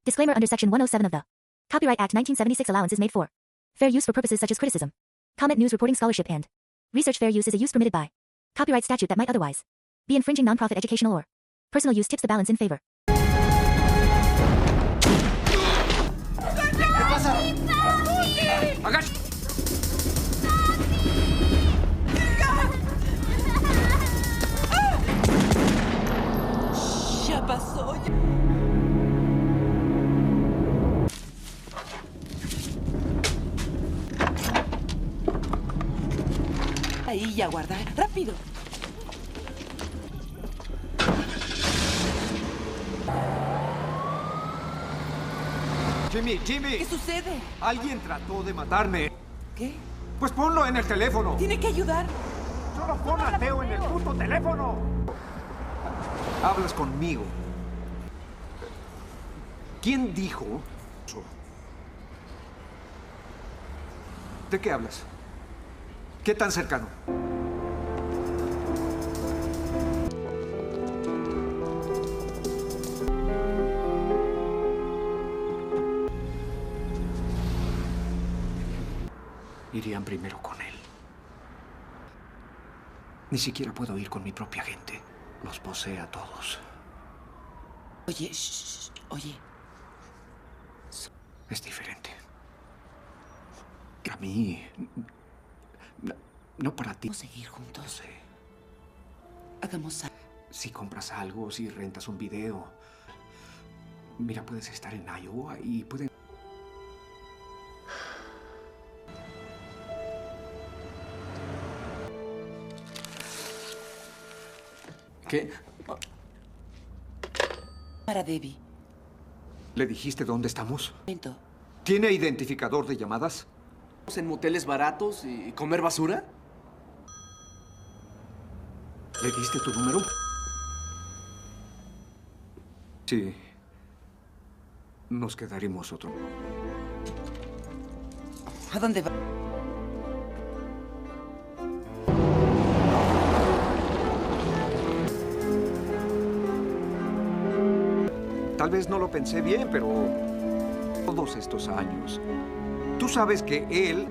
Disclaimer under Section 107 of the Copyright Act 1976 allowance is made for fair use for purposes such as criticism, comment, news reporting, scholarship, and research. Fair use is a use permitted by copyright statute that might otherwise be infringing. Nonprofit, educational, or personal use tips the balance in favor. ¿Qué pasa? ¡Agacha! Ya pasó. Ahí ya guardar. ¡Rápido! Jimmy. ¿Qué sucede? Alguien trató de matarme. ¿Qué? Pues ponlo en el teléfono. Tiene que ayudar. Solo pon a Teo en el puto teléfono. Hablas conmigo. ¿Quién dijo eso? ¿De qué hablas? ¿Qué tan cercano? Irían primero con él. Ni siquiera puedo ir con mi propia gente. Los posee a todos. Oye, oye. Es diferente. A mí... No para ti. ¿Vamos a seguir juntos? No sé. Hagamos algo. Si compras algo, si rentas un video. Mira, puedes estar en Iowa y pueden... ¿Qué? Para Debbie. ¿Le dijiste dónde estamos? Momento. ¿Tiene identificador de llamadas? ¿En moteles baratos y comer basura? ¿Le diste tu número? Sí. Nos quedaremos otro. ¿A dónde va? Tal vez no lo pensé bien, pero todos estos años, tú sabes que él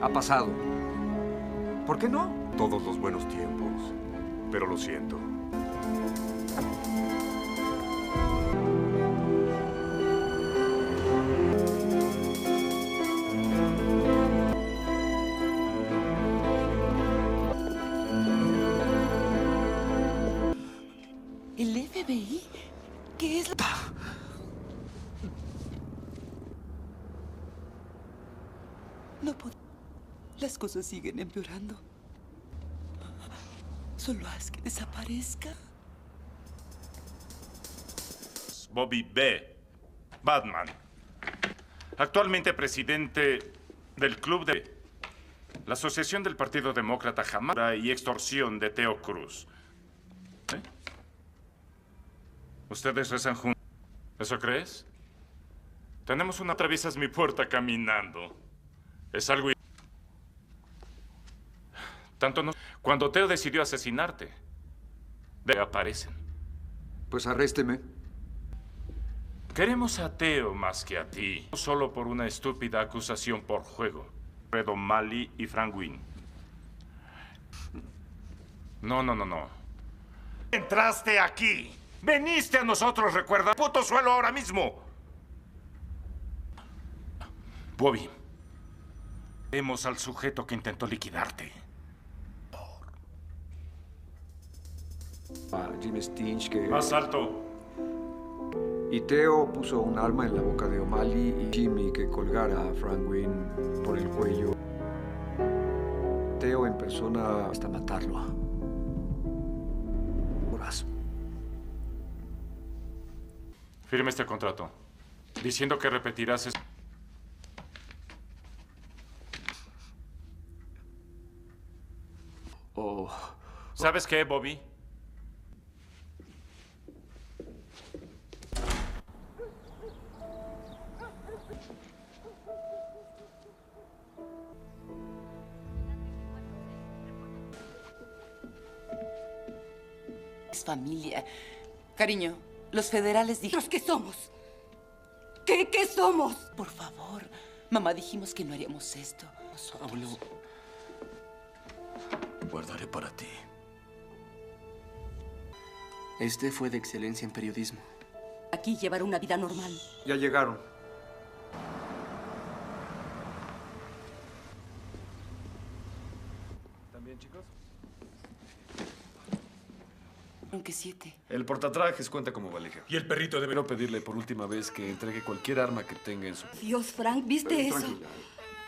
ha pasado. ¿Por qué no? Todos los buenos tiempos, pero lo siento. ¿El FBI? ¿Qué es lo...? No puedo. Las cosas siguen empeorando. Solo haz que desaparezca. Bobby B. Batman. Actualmente presidente del club de la Asociación del Partido Demócrata jamás y extorsión de Teo Cruz. ¿Eh? ¿Ustedes rezan juntos? ¿Eso crees? Tenemos una... Atraviesas mi puerta caminando. Es algo... Tanto no... Cuando Teo decidió asesinarte, aparecen. Pues arrésteme. Queremos a Teo más que a ti. No solo por una estúpida acusación por juego. Fredo Mali y Frank Wynn. No. Entraste aquí. Veniste a nosotros, recuerda. Puto suelo ahora mismo. Bobby. Vemos al sujeto que intentó liquidarte. A Jim Stinch que... Más alto. Y Teo puso un arma en la boca de O'Malley y Jimmy que colgara a Frank Wynn por el cuello. Teo en persona hasta matarlo. Horas. Firme este contrato. Diciendo que repetirás eso. ¿Sabes qué, Bobby? Es familia. Cariño, los federales dijeron... ¿Los que somos? ¿Qué somos? Por favor. Mamá, dijimos que no haríamos esto. Abuelo, guardaré para ti. Este fue de excelencia en periodismo. Aquí llevar una vida normal. Ya llegaron. ¿También, chicos? Aunque 7. El portatrajes cuenta como valija. Y el perrito debe... Quiero pedirle por última vez que entregue cualquier arma que tenga en su... Dios, Frank, ¿viste eso? Tranquila,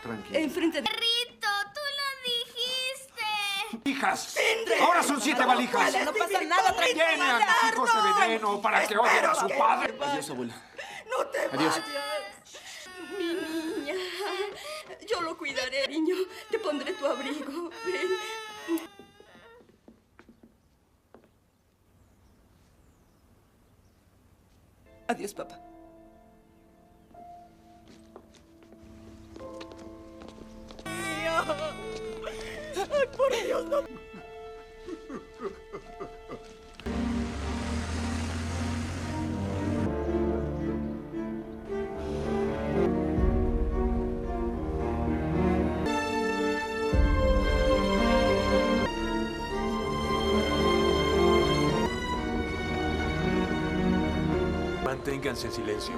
tranquila. Enfrente de... Perrito, tú lo dijiste. ¡Hijas! ¡Ahora son 7 valijas! No pasa nada, tranquila. Tiene a mis hijos de veneno para que odien a su padre. Adiós, abuela. No te Adiós. vayas. Mi niña. Yo lo cuidaré, niño. Te pondré tu abrigo. Ven. Adiós, papá. Ay, por Dios, no. Manténganse en silencio.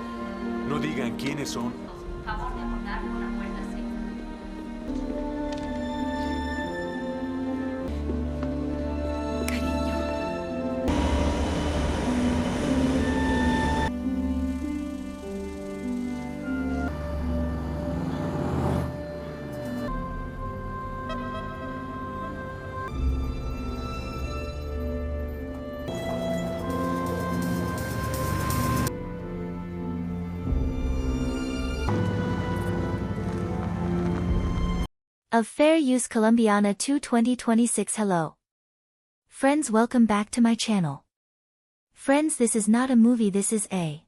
No digan quiénes son. Favor de abordar por la puerta 6. Cariño. Of Fair Use Colombiana 2 2026. Hello. Friends, welcome back to my channel. Friends, this is not a movie, this is a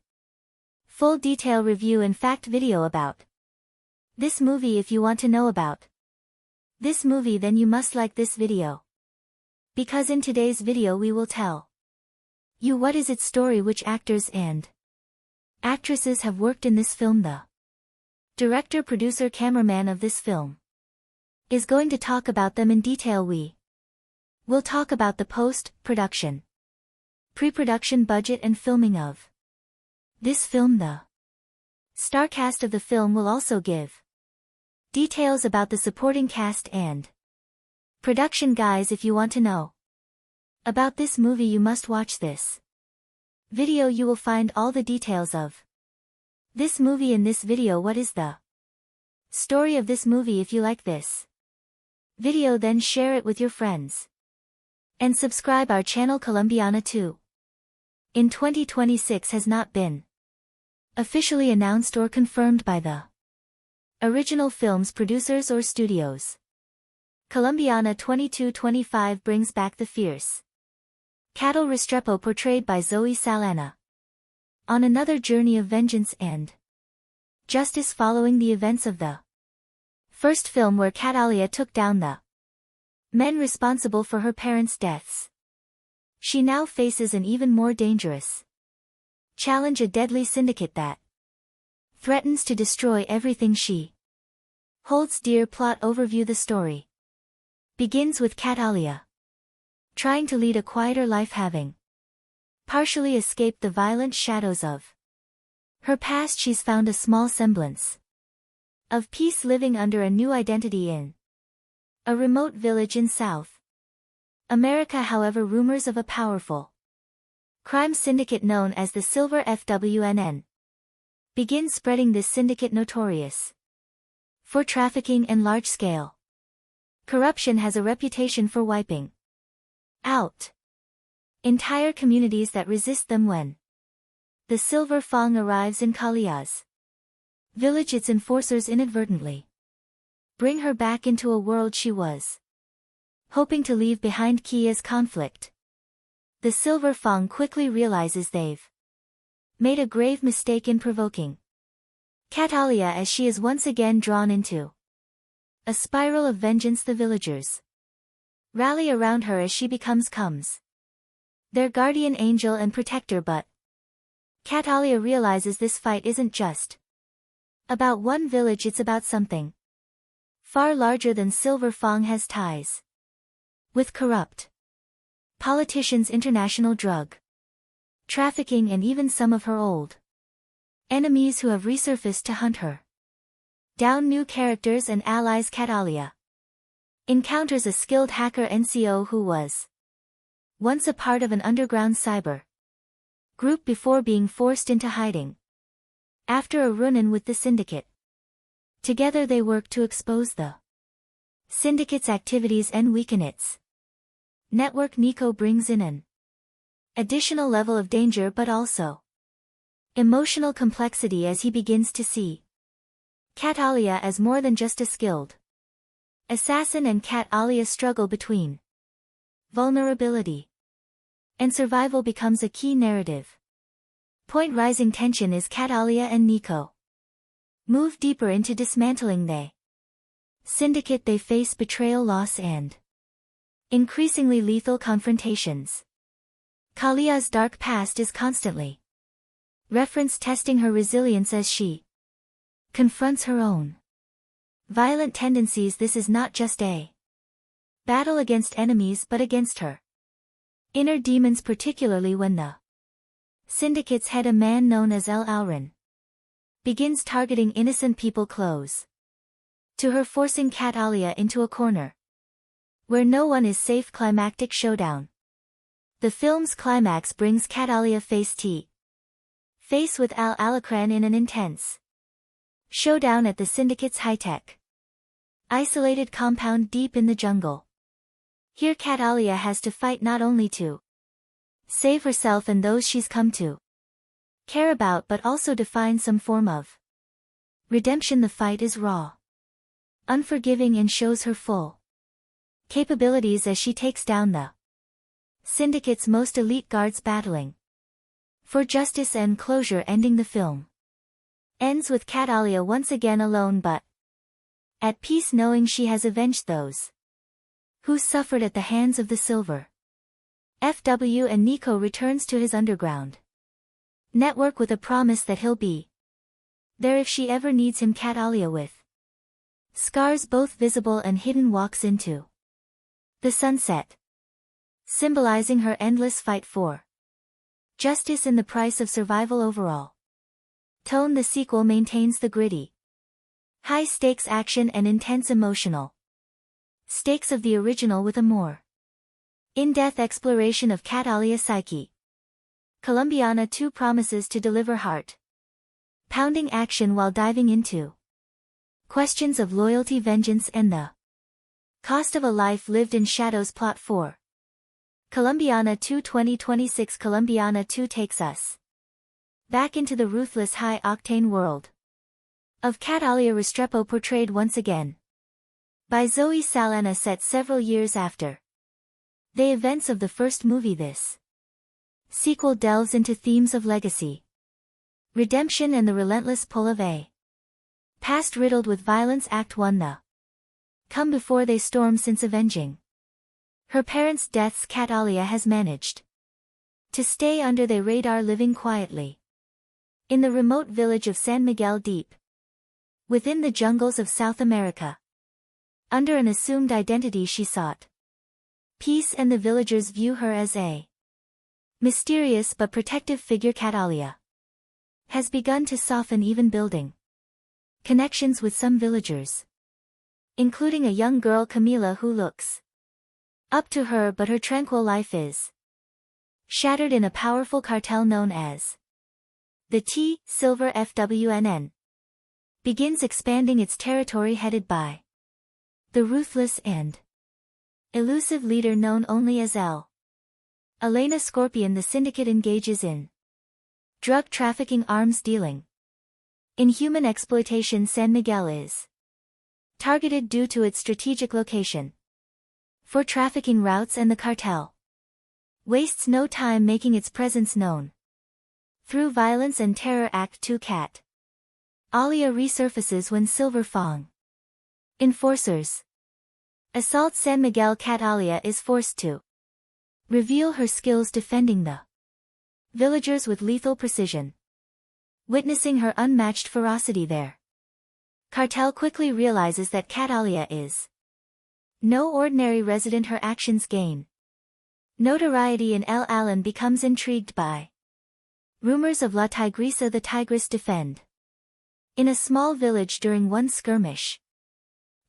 full detail review and fact video about this movie. If you want to know about this movie, then you must like this video. Because in today's video we will tell you what is its story, which actors and actresses have worked in this film, the director, producer, cameraman of this film is going to talk about them in detail. We will talk about the post-production, pre-production budget and filming of this film. The star cast of the film will also give details about the supporting cast and production. Guys, if you want to know about this movie, you must watch this video. You will find all the details of this movie in this video. What is the story of this movie? If you like this video, then share it with your friends. And subscribe our channel. Colombiana 2 in 2026 has not been officially announced or confirmed by the original film's producers or studios. Colombiana 2225 brings back the fierce Cattle Restrepo, portrayed by Zoe Saldana, on another journey of vengeance and justice following the events of the first film, where Catalia took down the men responsible for her parents' deaths. She now faces an even more dangerous challenge, a deadly syndicate that threatens to destroy everything she holds dear. Plot overview. The story begins with Catalia trying to lead a quieter life, having partially escaped the violent shadows of her past. She's found a small semblance of peace, living under a new identity in a remote village in South America. However, rumors of a powerful crime syndicate known as the Silver FWNN begin spreading. This syndicate, notorious for trafficking and large-scale corruption, has a reputation for wiping out entire communities that resist them. When the Silver Fang arrives in Kalia's village, its enforcers inadvertently bring her back into a world she was hoping to leave behind. Kia's conflict. The Silver Fang quickly realizes they've made a grave mistake in provoking Catalia, as she is once again drawn into a spiral of vengeance. The villagers rally around her as she becomes their guardian angel and protector, but Catalia realizes this fight isn't just about one village, it's about something far larger than Silver Fang has ties with corrupt politicians, international drug trafficking, and even some of her old enemies who have resurfaced to hunt her down. New characters and allies. Catalia encounters a skilled hacker NCO who was once a part of an underground cyber group before being forced into hiding after a run-in with the syndicate. Together they work to expose the syndicate's activities and weaken its network. Nico brings in an additional level of danger but also emotional complexity as he begins to see Catalia as more than just a skilled assassin, and Catalia's struggle between vulnerability and survival becomes a key narrative point. Rising tension as Catalia and Nico move deeper into dismantling the syndicate. They face betrayal, loss, and increasingly lethal confrontations. Kalia's dark past is constantly referenced, testing her resilience as she confronts her own violent tendencies. This is not just a battle against enemies but against her inner demons, particularly when the syndicate's head, a man known as El Aurin, begins targeting innocent people close to her, forcing Catalia into a corner where no one is safe. Climactic showdown. The film's climax brings Catalia face to face with Al Alacran in an intense showdown at the syndicate's high-tech isolated compound deep in the jungle. Here Catalia has to fight not only to save herself and those she's come to care about but also to find some form of redemption. The fight is raw, unforgiving, and shows her full capabilities as she takes down the syndicate's most elite guards, battling for justice and closure. Ending. The film ends with Catalia once again alone but at peace, knowing she has avenged those who suffered at the hands of the Silver FW, and Nico returns to his underground network with a promise that he'll be there if she ever needs him. Catalia, with scars both visible and hidden, walks into the sunset, symbolizing her endless fight for justice and the price of survival. Overall tone. The sequel maintains the gritty, high-stakes action and intense emotional stakes of the original with a more in-depth exploration of Catalia's psyche. Colombiana 2 promises to deliver heart-pounding action while diving into questions of loyalty, vengeance, and the cost of a life lived in shadows. Plot 4. Colombiana 2 2026. Colombiana 2 takes us back into the ruthless high-octane world of Catalia Restrepo, portrayed once again by Zoe Saldana, set several years after the events of the first movie. This sequel delves into themes of legacy, redemption, and the relentless pull of a past riddled with violence. Act 1. The come before they storm. Since avenging her parents' deaths, Catalia has managed to stay under their radar, living quietly in the remote village of San Miguel, deep within the jungles of South America. Under an assumed identity, she sought peace, and the villagers view her as a mysterious but protective figure. Catalia has begun to soften, even building connections with some villagers, including a young girl, Camila, who looks up to her, but her tranquil life is shattered in a powerful cartel known as the Silver FWNN begins expanding its territory, headed by the ruthless and elusive leader known only as Elena Scorpion. The syndicate engages in drug trafficking, arms dealing, in human exploitation. San Miguel is targeted due to its strategic location for trafficking routes, and the cartel wastes no time making its presence known through violence and terror. Act 2. Cat Alia resurfaces when Silver Fang enforcers assault San Miguel. Catalia is forced to reveal her skills defending the villagers with lethal precision. Witnessing her unmatched ferocity there, Cartel quickly realizes that Catalia is no ordinary resident. Her actions gain notoriety and El Alan becomes intrigued by rumors of La Tigresa. The Tigress defend in a small village. During one skirmish,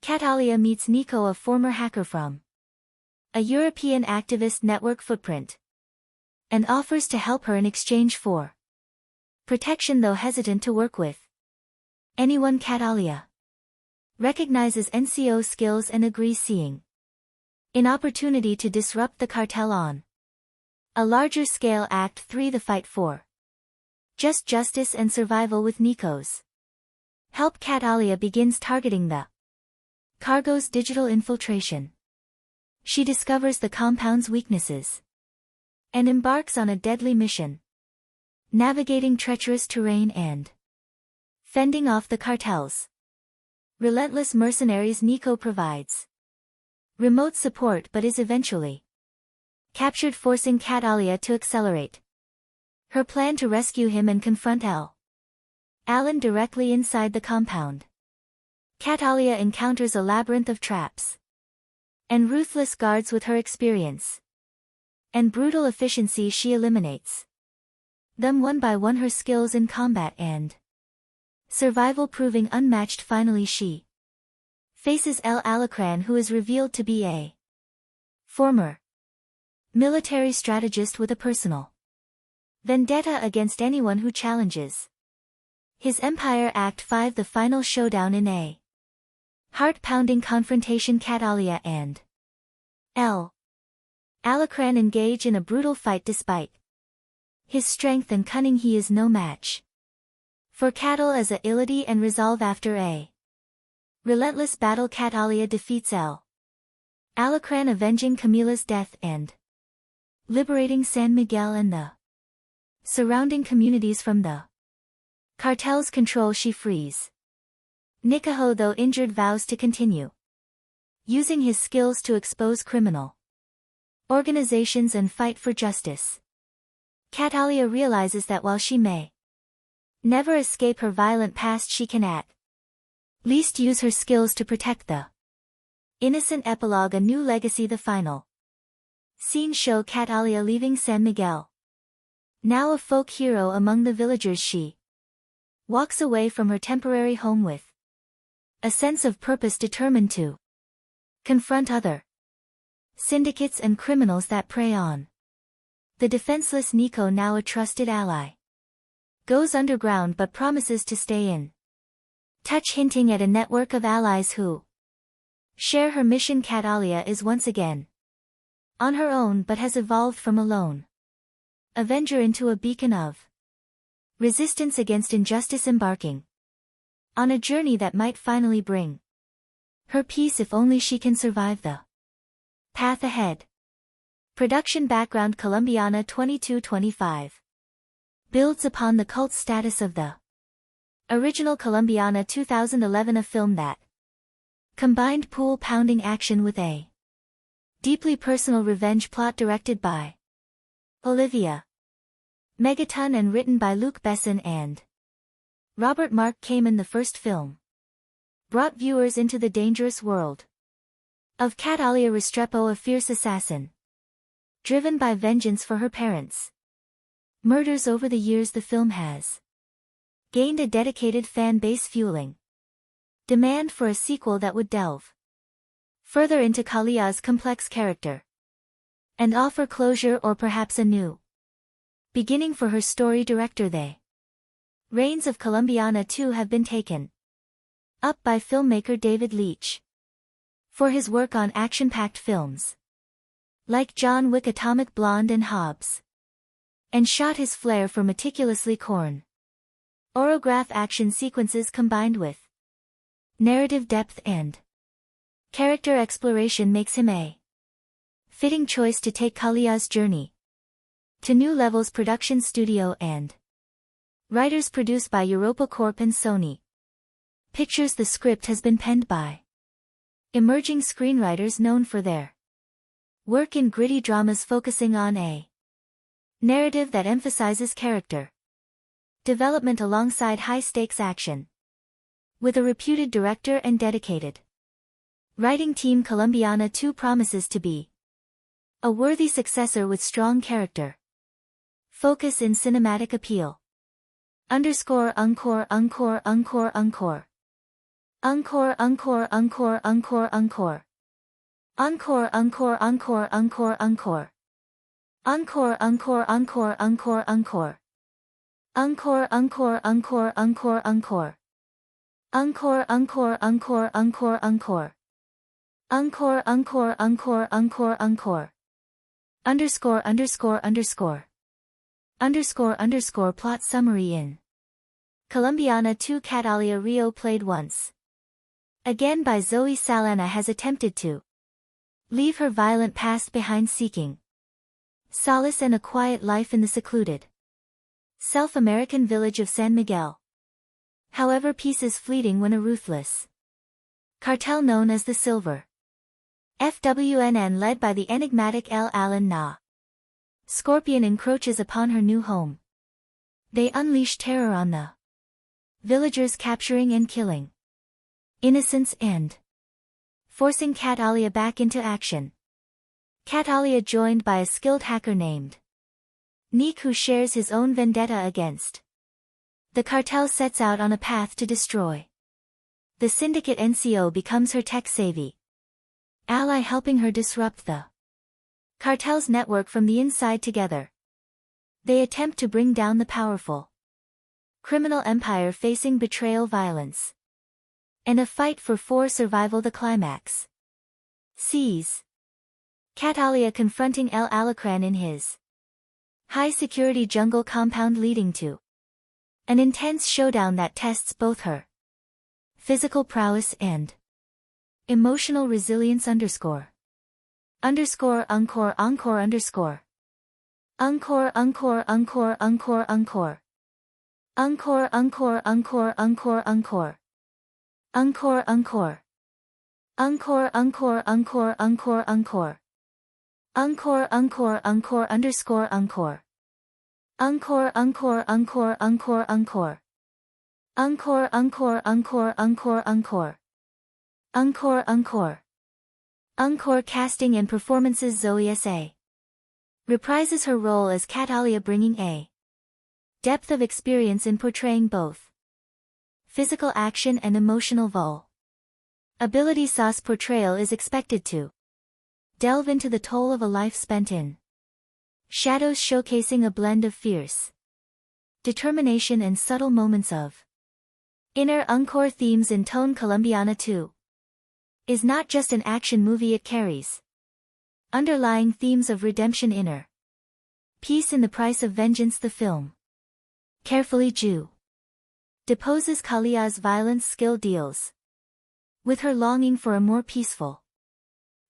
Catalia meets Nico, a former hacker from a European activist network footprint, and offers to help her in exchange for protection, though hesitant to work with anyone. Catalia recognizes NCO skills and agrees, seeing an opportunity to disrupt the cartel on a larger scale. Act 3: The fight for just justice and survival. With Nico's help, Catalia begins targeting the cargo's digital infiltration. She discovers the compound's weaknesses and embarks on a deadly mission, navigating treacherous terrain and fending off the cartel's relentless mercenaries. Nico provides remote support but is eventually captured, forcing Catalia to accelerate her plan to rescue him and confront El Alan directly inside the compound. Catalia encounters a labyrinth of traps and ruthless guards. With her experience and brutal efficiency, she eliminates them one by one, her skills in combat and survival proving unmatched. Finally, she faces El Alacran, who is revealed to be a former military strategist with a personal vendetta against anyone who challenges his empire. Act 5: The final showdown. In a heart-pounding confrontation, Catalia and El Alacran engage in a brutal fight. Despite his strength and cunning, he is no match for Catal as agility and resolve. After a relentless battle, Catalia defeats El Alacran, avenging Camila's death and liberating San Miguel and the surrounding communities from the cartel's control. She frees Nikaho, though injured, vows to continue using his skills to expose criminal organizations and fight for justice. Catalia realizes that while she may never escape her violent past, she can at least use her skills to protect the innocent. Epilogue: A new legacy. The final scenes show Catalia leaving San Miguel. Now a folk hero among the villagers, she walks away from her temporary home with a sense of purpose, determined to confront other syndicates and criminals that prey on the defenseless. Nico, now a trusted ally, goes underground but promises to stay in touch, hinting at a network of allies who share her mission. Catalia is once again on her own but has evolved from a lone avenger into a beacon of resistance against injustice, embarking on a journey that might finally bring her peace if only she can survive the path ahead. Production background: Colombiana 2225. Builds upon the cult status of the original Colombiana 2011, a film that combined pool-pounding action with a deeply personal revenge plot. Directed by Olivia Megaton and written by Luc Besson and Robert Mark Kamen. The first film brought viewers into the dangerous world of Catalia Restrepo, a fierce assassin driven by vengeance for her parents' murders. Over the years, the film has gained a dedicated fan base, fueling demand for a sequel that would delve further into Kalia's complex character and offer closure, or perhaps a new beginning for her story. Director: The reins of Colombiana 2 have been taken up by filmmaker David Leitch for his work on action-packed films like John Wick, Atomic Blonde and Hobbs, and shot his flair for meticulously choreographed action sequences combined with narrative depth and character exploration makes him a fitting choice to take Kalia's journey to new levels. Production studio and writers: produced by Europa Corp and Sony Pictures. The script has been penned by emerging screenwriters known for their work in gritty dramas focusing on a Narrative that emphasizes character development alongside high-stakes action. With a reputed director and dedicated writing team, Colombiana 2 promises to be a worthy successor with strong character, focus in cinematic appeal. Encore, encore, encore, encore, encore. Encore, encore, encore, encore, encore. Encore, encore, encore, encore, encore. Encore, encore, encore, encore, encore. Encore, encore, encore, encore, encore. Encore, encore, encore, encore, encore. Encore, encore, encore, encore, encore. Underscore, underscore, underscore. Underscore, underscore plot summary in Colombiana 2. Catalia Rio played once again by Zoe Saldana has attempted to leave her violent past behind, seeking solace and a quiet life in the secluded South-American village of San Miguel. However, peace is fleeting when a ruthless cartel known as the Silver FWNN, led by the enigmatic El Alan Na Scorpion, encroaches upon her new home. They unleash terror on the villagers, capturing and killing innocents and forcing Catalia back into action. Catalia, joined by a skilled hacker named Nick, who shares his own vendetta against the cartel, sets out on a path to destroy the syndicate. NCO becomes her tech-savvy ally, helping her disrupt the cartel's network from the inside. Together, they attempt to bring down the powerful criminal empire, facing betrayal, violence, and a fight for survival. The climax sees Catalia confronting El Alacran in his high-security jungle compound, leading to an intense showdown that tests both her physical prowess and emotional resilience. Underscore, underscore, encore, encore, underscore. Encore, encore, encore, encore, encore. Encore, encore, encore, encore, encore. Encore, encore. Encore, encore, encore, encore, encore. Encore, encore, encore, underscore, encore. Encore, encore, encore, encore, encore. Encore, encore, encore, encore, encore. Encore, encore. Encore casting and performances. Zoe S.A. reprises her role as Catalia, bringing a depth of experience in portraying both physical action and emotional vulnerability. Sauce portrayal is expected to delve into the toll of a life spent in shadows, showcasing a blend of fierce determination and subtle moments of inner encore themes in tone. Colombiana 2 is not just an action movie, it carries underlying themes of redemption, inner peace, in the price of vengeance. The film carefully deposes Kalia's violence. Skill deals with her longing for a more peaceful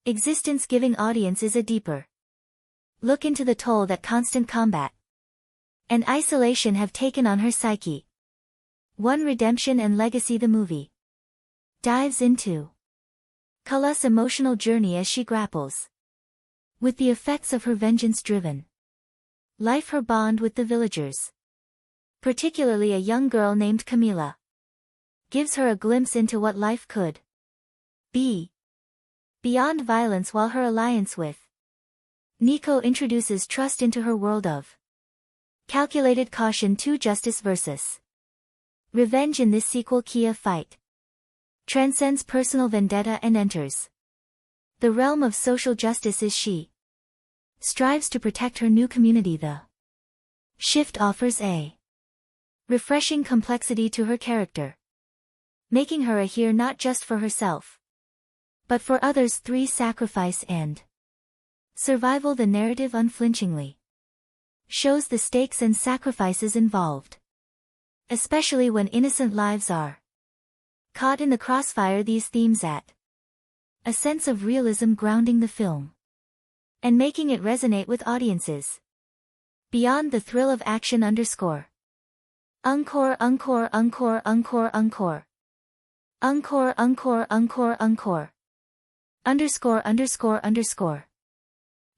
existence, giving audiences a deeper look into the toll that constant combat and isolation have taken on her psyche. One, redemption and legacy. The movie dives into Kala's emotional journey as she grapples with the effects of her vengeance-driven life. Her bond with the villagers, particularly a young girl named Camila, gives her a glimpse into what life could be beyond violence, while her alliance with Nico introduces trust into her world of calculated caution. 2, justice versus revenge. In this sequel, Kia fight transcends personal vendetta and enters the realm of social justice as she strives to protect her new community. The shift offers a refreshing complexity to her character, making her a hero not just for herself, but for others. 3, sacrifice and survival. The narrative unflinchingly shows the stakes and sacrifices involved, especially when innocent lives are caught in the crossfire. These themes add a sense of realism, grounding the film and making it resonate with audiences beyond the thrill of action. Underscore, encore, encore, encore, encore, encore. Encore, encore, encore, encore. Underscore, underscore, underscore.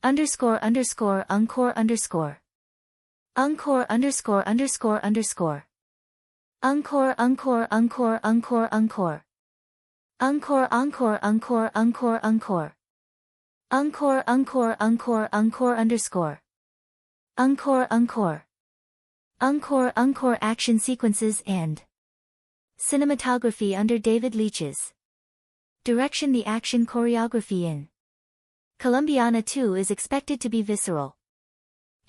Underscore, underscore, encore, underscore. Encore underscore underscore underscore. Encore encore encore encore encore. Encore encore encore encore encore. Encore encore encore encore underscore. Encore encore. Encore encore action sequences and cinematography under David Leitch's direction. The action choreography in Colombiana 2 is expected to be visceral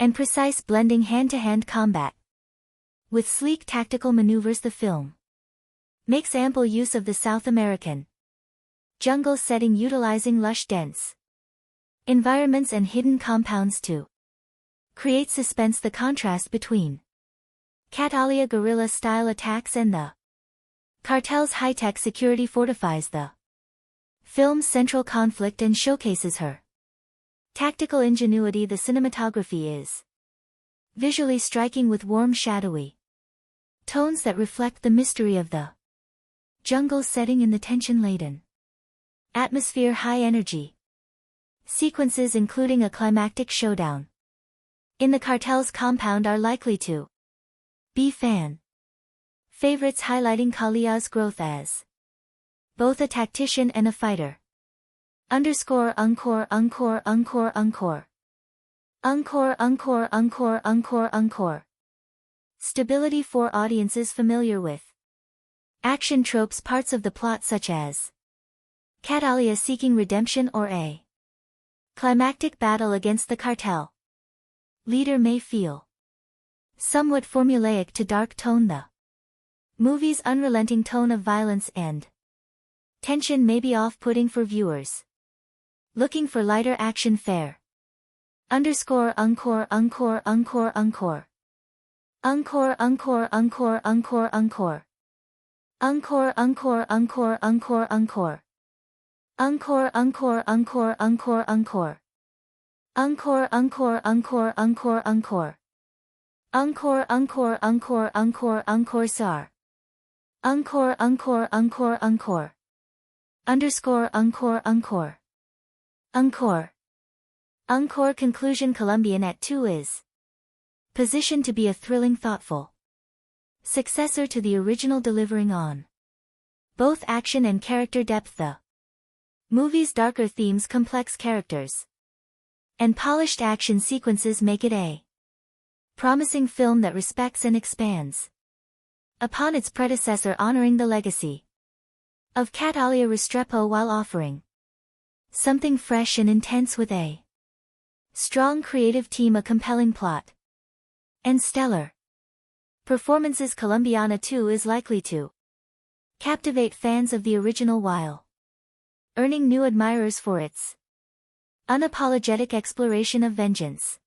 and precise, blending hand-to-hand combat with sleek tactical maneuvers. The film makes ample use of the South American jungle setting, utilizing lush, dense environments and hidden compounds to create suspense. The contrast between Catalia guerrilla-style attacks and the cartel's high-tech security fortifies the film's central conflict and showcases her tactical ingenuity. The cinematography is visually striking, with warm, shadowy tones that reflect the mystery of the jungle setting in the tension-laden atmosphere. High energy sequences, including a climactic showdown in the cartel's compound, are likely to be fan favorites, highlighting Kalia's growth as both a tactician and a fighter. Underscore encore encore encore encore. Encore encore encore encore encore. Stability for audiences familiar with action tropes. Parts of the plot, such as Catalia seeking redemption or a climactic battle against the cartel leader, may feel somewhat formulaic to dark tone. The movie's unrelenting tone of violence and tension may be off-putting for viewers looking for lighter action fare. Underscore encore encore encore encore. Encore encore encore encore encore. Encore encore encore encore encore. Encore encore encore encore encore. Encore encore encore encore encore. Encore encore encore encore encore sar. Encore encore encore encore. Underscore encore encore. Encore. Encore conclusion. Colombiana 2 is positioned to be a thrilling, thoughtful successor to the original, delivering on both action and character depth. The movie's darker themes, complex characters, and polished action sequences make it a promising film that respects and expands upon its predecessor, honoring the legacy of Catalia Restrepo while offering something fresh and intense with a strong creative team, a compelling plot, and stellar performances. Colombiana 2 is likely to captivate fans of the original while earning new admirers for its unapologetic exploration of vengeance,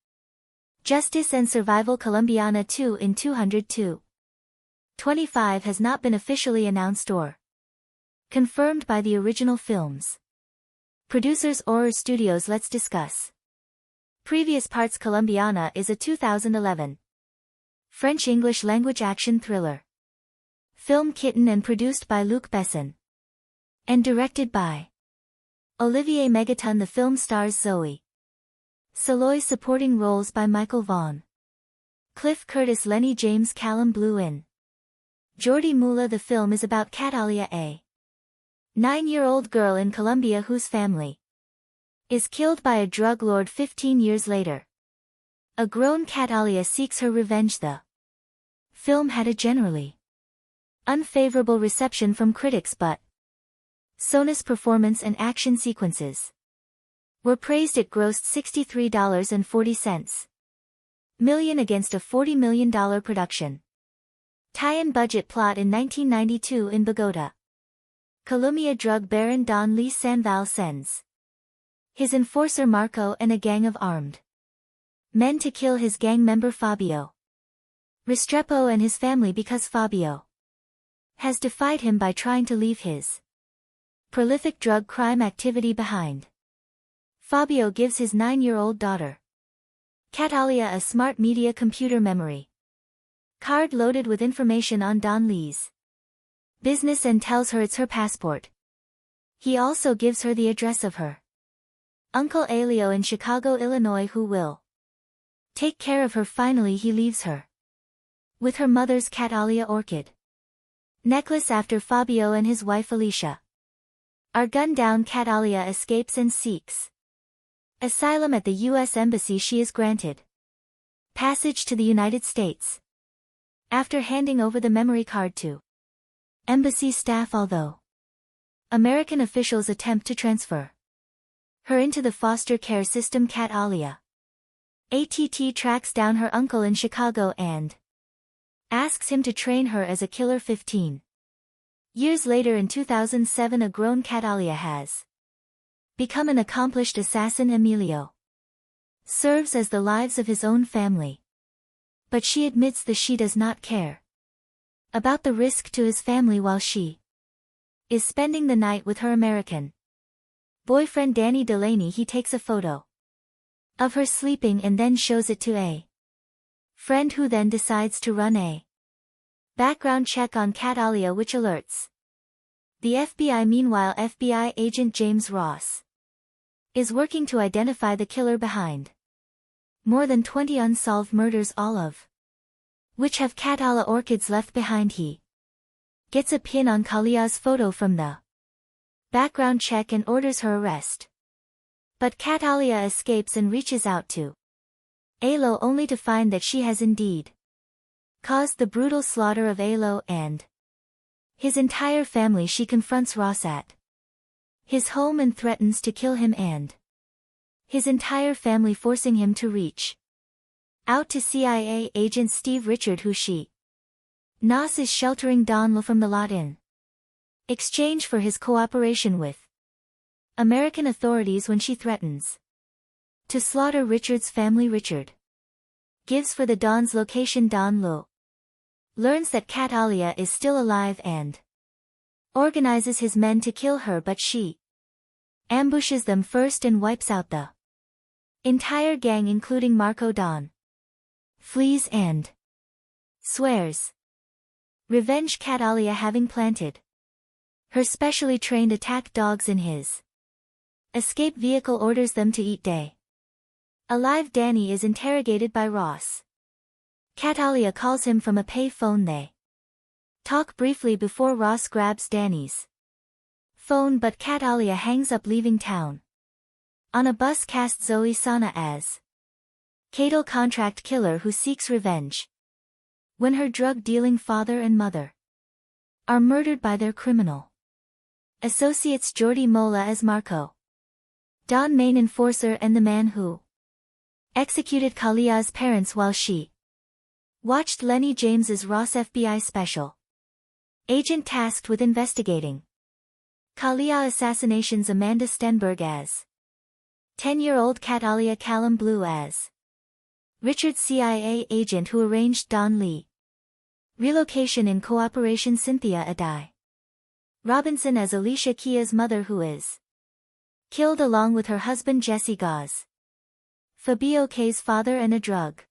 justice and survival. Colombiana 2 in 202.25 has not been officially announced or confirmed by the original film's producers or studios. Let's discuss previous parts. Colombiana is a 2011 French-English language action thriller film kitten and produced by Luc Besson and directed by Olivier Megaton. The film stars Zoe Saldana, supporting roles by Michael Vaughan, Cliff Curtis, Lenny James, Callum Blue and Jordi Mula. The film is about Catalia, a 9-year-old girl in Colombia whose family is killed by a drug lord 15 years later. A grown Catalia seeks her revenge. The film had a generally unfavorable reception from critics, but Sona's performance and action sequences were praised. It grossed $63.40 million against a $40 million production tie-in budget. Plot: in 1992 in Bogota, Colombia, drug baron Don Lee Sanval sends his enforcer Marco and a gang of armed men to kill his gang member Fabio Restrepo and his family because Fabio has defied him by trying to leave his prolific drug crime activity behind. Fabio gives his 9-year-old daughter Catalia a smart media computer memory card loaded with information on Don Lee's business and tells her it's her passport. He also gives her the address of her uncle Elio in Chicago, Illinois, who will Take care of her. Finally he leaves her. With her mother's Catalia orchid necklace after Fabio and his wife Alicia are gunned down. Catalia escapes and seeks asylum at the U.S. Embassy. She is granted passage to the United States after handing over the memory card to embassy staff, although American officials attempt to transfer her into the foster care system. Catalia tracks down her uncle in Chicago and asks him to train her as a killer. 15 years later, in 2007, a grown Catalia has become an accomplished assassin. Emilio serves as the lives of his own family, but she admits that she does not care about the risk to his family while she is spending the night with her American boyfriend Danny Delaney. He takes a photo of her sleeping and then shows it to a friend, who then decides to run a background check on Catalia, which alerts the FBI. Meanwhile, FBI agent James Ross is working to identify the killer behind more than 20 unsolved murders, all of which have Catalia orchids left behind. He gets a pin on Kalia's photo from the background check and orders her arrest. But Catalia escapes and reaches out to Alo, only to find that she has indeed caused the brutal slaughter of Alo and his entire family. She confronts Ross at his home and threatens to kill him and his entire family, forcing him to reach out to CIA agent Steve Richard, who she knows is sheltering Donlo from the lot in exchange for his cooperation with American authorities. When she threatens to slaughter Richard's family, Richard gives for the Don's location. Don Lo learns that Catalia is still alive and organizes his men to kill her, but she ambushes them first and wipes out the entire gang, including Marco. Don flees and swears revenge. Catalia, having planted her specially trained attack dogs in his escape vehicle, orders them to eat day alive. Danny is interrogated by Ross. Catalia calls him from a pay phone. They talk briefly before Ross grabs Danny's phone, but Catalia hangs up, leaving town. On a bus, cast Zoe Saldana as Cato, contract killer who seeks revenge when her drug-dealing father and mother are murdered by their criminal associates. Jordi Mola as Marco, Don, main enforcer and the man who executed Kalia's parents while she watched. Lenny James as Ross, FBI special agent tasked with investigating Kalia assassinations. Amanda Stenberg as 10-year-old Catalia. Callum Blue as Richard, CIA agent who arranged Don Lee relocation in cooperation. Cynthia Adai Robinson as Alicia Kia's mother, who is killed along with her husband Jesse Gauze, Fabio K's father and a drug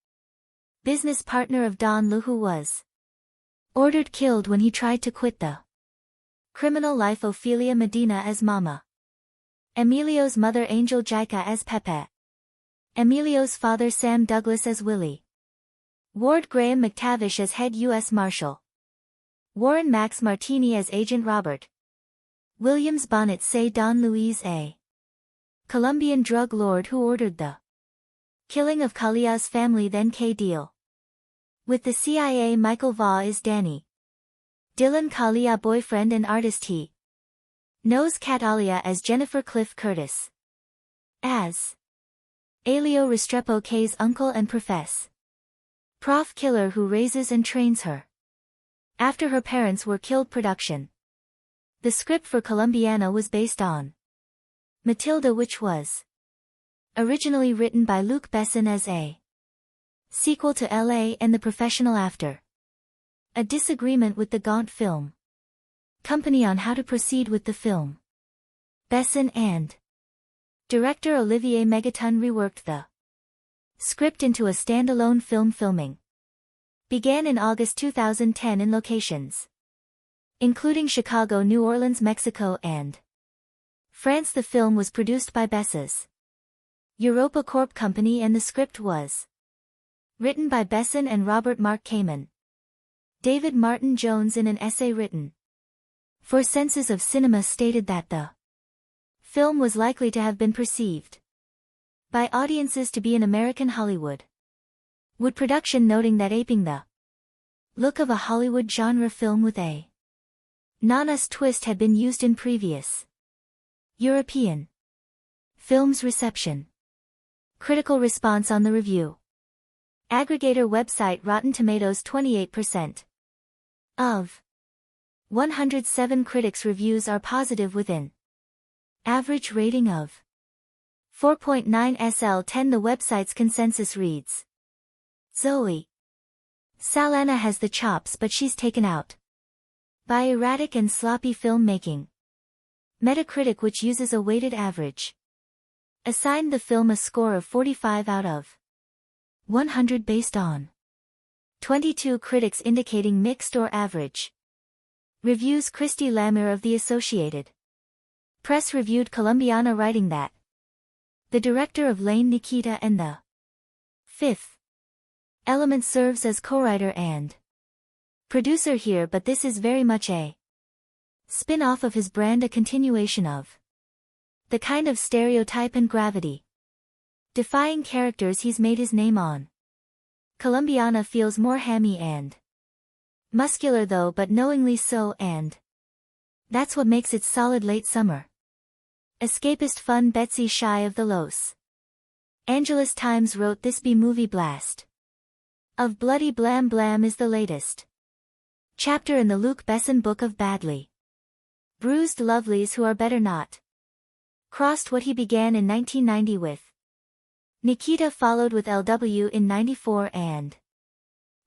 business partner of Don Lu, who was ordered killed when he tried to quit the criminal life. Ophelia Medina as Mama, Emilio's mother Angel Jica as Pepe, Emilio's father Sam Douglas as Willie, Ward Graham McTavish as head U.S. Marshal, Warren Max Martini as Agent Robert Williams. Bonnet say Don Luis, a Colombian drug lord who ordered the killing of Kalia's family, then K deal with the CIA. Michael Vaugh is Danny Dylan, Kalia boyfriend and artist. He knows Catalia as Jennifer. Cliff Curtis as Elio Restrepo, K's uncle and prof killer who raises and trains her after her parents were killed. Production. The script for Colombiana was based on Matilda, which was originally written by Luc Besson as a sequel to L.A. and The Professional. After a disagreement with the Gaunt Film Company on how to proceed with the film, Besson and director Olivier Megaton reworked the script into a standalone film. Filming began in August 2010 in locations including Chicago, New Orleans, Mexico, and France. The film was produced by Bess's Europa Corp company and the script was Written by Besson and Robert Mark Kamen. David Martin Jones in an essay written for Senses of Cinema stated that the film was likely to have been perceived by audiences to be an American Hollywood wood production, noting that aping the look of a Hollywood genre film with a non-us twist had been used in previous European films. Reception. Critical response on the review. Aggregator website Rotten Tomatoes. 28% of 107 critics' reviews are positive with an average rating of 4.9 SL10. The website's consensus reads, Zoe Saldana has the chops, but she's taken out by erratic and sloppy filmmaking. Metacritic, which uses a weighted average, assigned the film a score of 45 out of 100 based on 22 critics indicating mixed or average reviews. Christy Lamere of The Associated Press reviewed Colombiana, writing that the director of Lane Nikita and The Fifth Element serves as co-writer and producer here, but this is very much a spin-off of his brand, a continuation of the kind of stereotype and gravity defying characters he's made his name on. Colombiana feels more hammy and muscular though, but knowingly so, and that's what makes it solid late summer escapist fun. Betsy Shy of the Los Angeles Times wrote, this B-movie blast of bloody blam blam is the latest chapter in the Luc Besson book of badly bruised lovelies who are better not crossed. What he began in 1990 with Nikita followed with LW in 94 and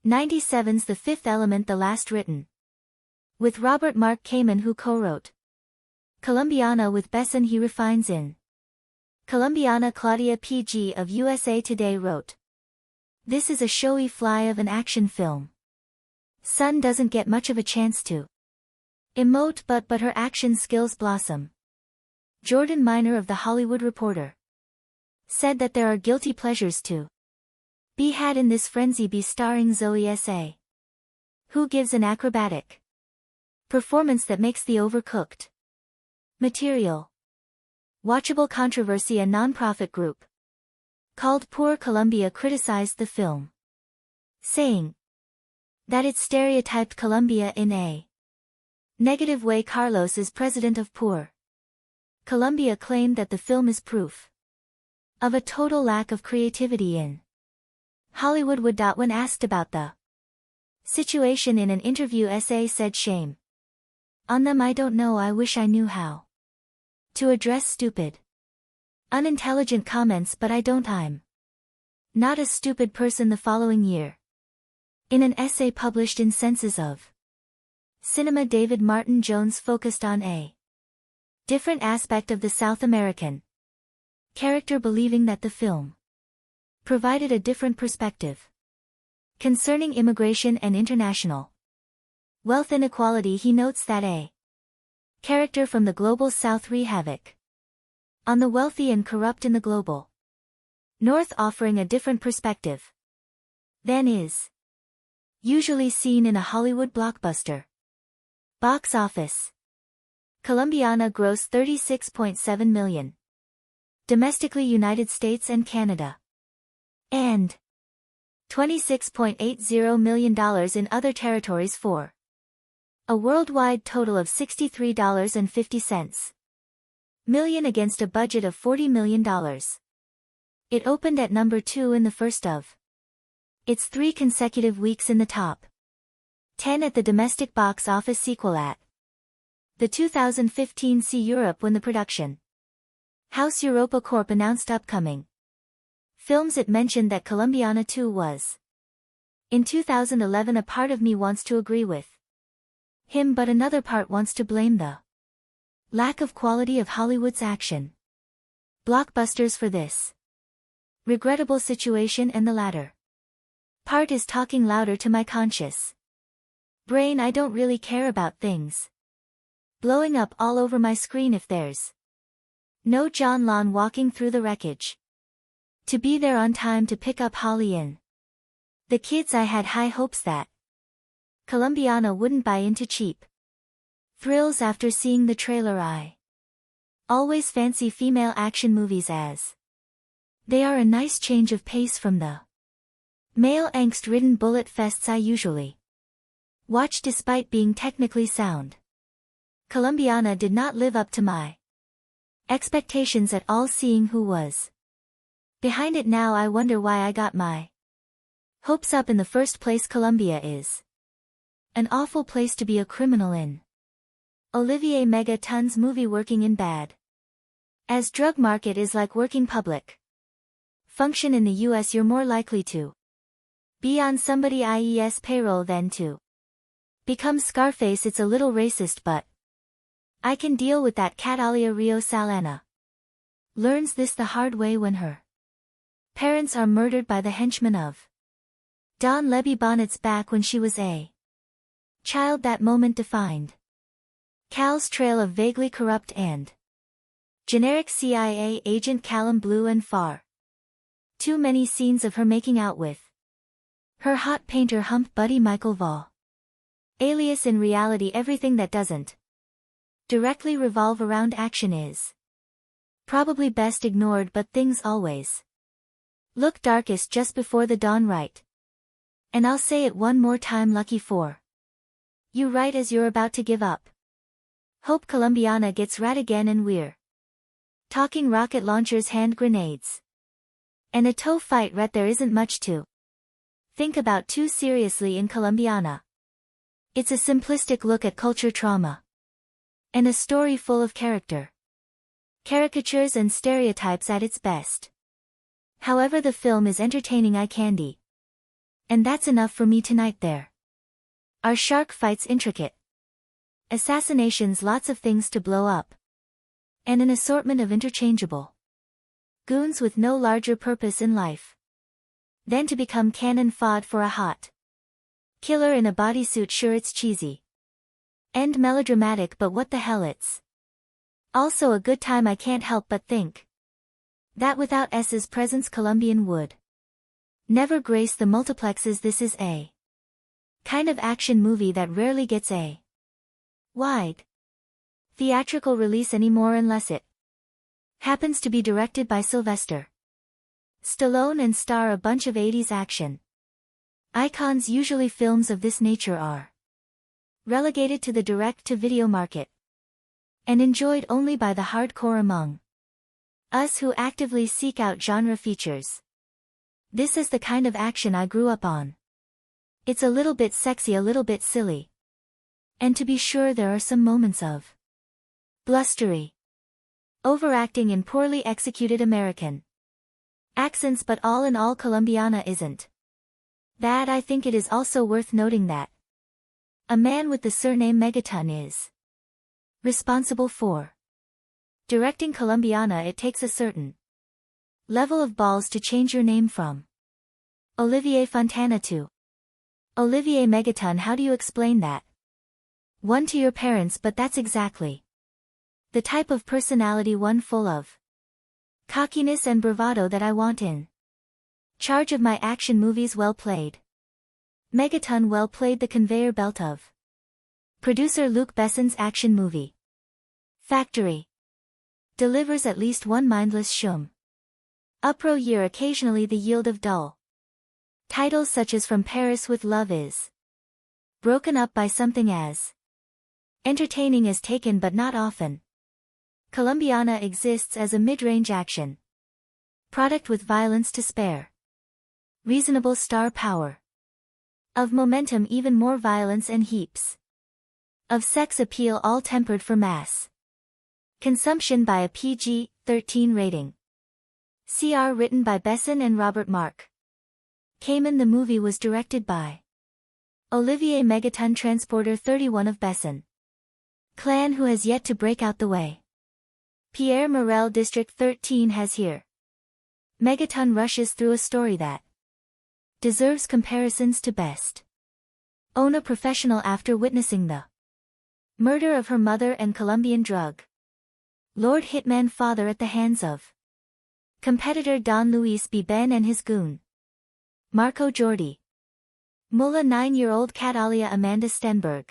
97's The Fifth Element, the last written with Robert Mark Kamen, who co-wrote Colombiana with Besson. He refines in Colombiana. Claudia PG of USA Today wrote, this is a showy fly of an action film. Sun doesn't get much of a chance to emote, but her action skills blossom. Jordan Miner of The Hollywood Reporter said that there are guilty pleasures to be had in this frenzy be starring Zoe S.A., who gives an acrobatic performance that makes the overcooked material watchable. Controversy. A nonprofit group called Poor Colombia criticized the film, saying that it stereotyped Colombia in a negative way. Carlos is president of Poor Colombia, claimed that the film is proof of a total lack of creativity in Hollywood. When asked about the situation in an interview, S.A. said, shame on them, I don't know, I wish I knew how to address stupid, unintelligent comments, but I don't. I'm not a stupid person. The following year, in an essay published in Senses of Cinema, David Martin Jones focused on a different aspect of the South American character, believing that the film provided a different perspective concerning immigration and international wealth inequality. He notes that a character from the global South wreak havoc on the wealthy and corrupt in the global North, offering a different perspective than is usually seen in a Hollywood blockbuster. Box office. Colombiana grossed $36.7 million domestically, United States and Canada, and $26.80 million in other territories, for a worldwide total of $63.50 million against a budget of $40 million. It opened at number 2 in the first of its 3 consecutive weeks in the top 10 at the domestic box office, sequel at the 2015 See Europe, when the production house Europa Corp announced upcoming films. It mentioned that Colombiana 2 was in 2011. A part of me wants to agree with him, but another part wants to blame the lack of quality of Hollywood's action blockbusters for this regrettable situation, and the latter part is talking louder to my conscious brain. I don't really care about things blowing up all over my screen if there's no John Lon walking through the wreckage to be there on time to pick up Holly in The kids I had high hopes that Colombiana wouldn't buy into cheap thrills after seeing the trailer. I always fancy female action movies as they are a nice change of pace from the male angst-ridden bullet fests I usually watch despite being technically sound. Colombiana did not live up to my expectations at all. Seeing who was behind it now, I wonder why I got my hopes up in the first place. Colombia is an awful place to be a criminal in. Olivier Megaton's movie working in bad as drug market is like working public function in the US. You're more likely to be on somebody IES payroll than to become Scarface. It's a little racist, but I can deal with that. Catalia Rio Salana learns this the hard way when her parents are murdered by the henchmen of Don Leby Bonnet's back when she was a child. That moment defined Cal's trail of vaguely corrupt and generic CIA agent Callum Blue, and far too many scenes of her making out with her hot painter hump buddy Michael Vaughn. Alias in reality, everything that doesn't directly revolve around action is probably best ignored, but things always look darkest just before the dawn, right? And I'll say it one more time, lucky for you right as you're about to give up. Hope Colombiana gets rad again and we're talking rocket launchers, hand grenades, and a toe fight. Right, there isn't much to think about too seriously in Colombiana. It's a simplistic look at culture trauma and a story full of caricatures and stereotypes at its best. However, the film is entertaining eye candy, and that's enough for me tonight. There are shark fights, intricate assassinations, lots of things to blow up, and an assortment of interchangeable goons with no larger purpose in life than to become cannon fodder for a hot killer in a bodysuit. Sure, it's cheesy and melodramatic, but what the hell, it's also a good time. I can't help but think that without S's presence, Colombian would never grace the multiplexes. This is a kind of action movie that rarely gets a wide theatrical release anymore, unless it happens to be directed by Sylvester Stallone and star a bunch of 80s action icons. Usually films of this nature are relegated to the direct-to-video market and enjoyed only by the hardcore among us who actively seek out genre features. This is the kind of action I grew up on. It's a little bit sexy, a little bit silly, and to be sure there are some moments of blustery overacting in poorly executed American accents, but all in all, Colombiana isn't bad. I think it is also worth noting that a man with the surname Megaton is responsible for directing Colombiana. It takes a certain level of balls to change your name from Olivier Fontana to Olivier Megaton. How do you explain that one to your parents? But that's exactly the type of personality, one full of cockiness and bravado, that I want in charge of my action movies. Well played, Megaton, well played. The conveyor belt of producer Luc Besson's action movie factory delivers at least one mindless shum upro year, occasionally the yield of dull titles such as From Paris with Love is broken up by something as entertaining as Taken, but not often. Colombiana exists as a mid-range action product with violence to spare, reasonable star power of momentum, even more violence, and heaps of sex appeal, all tempered for mass consumption by a PG-13 rating. CR written by Besson and Robert Mark Kamen. The movie was directed by Olivier Megaton, Transporter 31 of Besson clan, who has yet to break out the way Pierre Morel District 13 has here. Megaton rushes through a story that deserves comparisons to best own a professional after witnessing the murder of her mother and Colombian drug lord hitman father at the hands of competitor Don Luis B. Ben and his goon Marco Jordi. Mulla 9-year-old Catalia Amanda Stenberg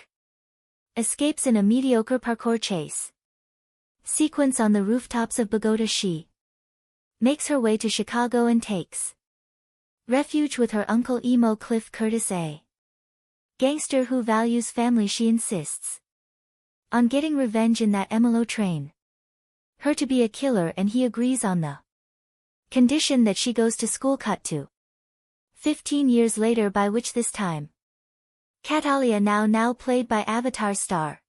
escapes in a mediocre parkour chase sequence on the rooftops of Bogota. She makes her way to Chicago and takes refuge with her uncle emo Cliff Curtis, a gangster who values family. She insists on getting revenge in that Emilo train her to be a killer, and he agrees on the condition that she goes to school. Cut to 15 years later, by which this time Catalia, now played by Avatar star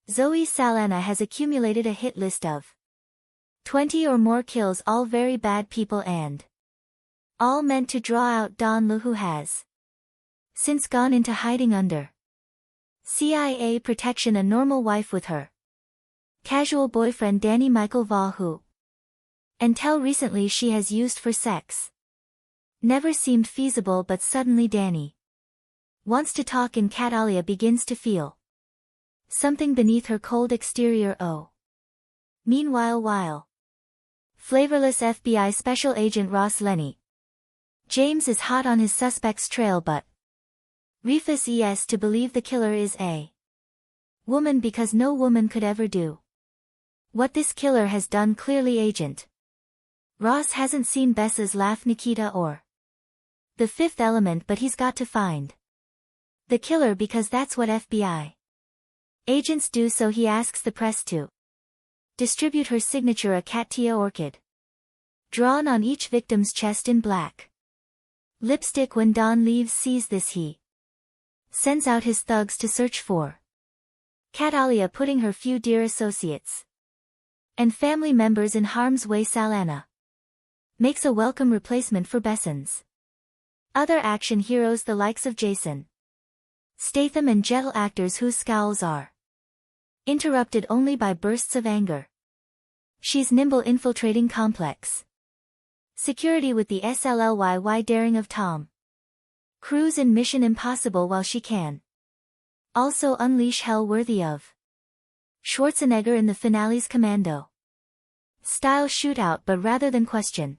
Zoe Saldana, has accumulated a hit list of 20 or more kills, all very bad people and all meant to draw out Don Lu, who has since gone into hiding under CIA protection, a normal wife with her casual boyfriend Danny Michael Vaughn, who until recently she has used for sex never seemed feasible, but suddenly Danny wants to talk and Catalia begins to feel something beneath her cold exterior. Oh. Meanwhile, while flavorless FBI Special Agent Ross Lenny James is hot on his suspect's trail, but refuses to believe the killer is a woman, because no woman could ever do what this killer has done. Clearly Agent Ross hasn't seen Bessa's laugh, Nikita, or The Fifth Element, but he's got to find the killer, because that's what FBI agents do. So he asks the press to distribute her signature, a Katia orchid drawn on each victim's chest in black lipstick. When Don leaves sees this, he sends out his thugs to search for Catalia, putting her few dear associates and family members in harm's way. Saldana makes a welcome replacement for Besson's other action heroes, the likes of Jason Statham and gentle actors whose scowls are interrupted only by bursts of anger. She's nimble, infiltrating complex security with the SLLYY daring of Tom Cruise in Mission Impossible, while she can also unleash hell worthy of Schwarzenegger in the finale's Commando style shootout. But rather than question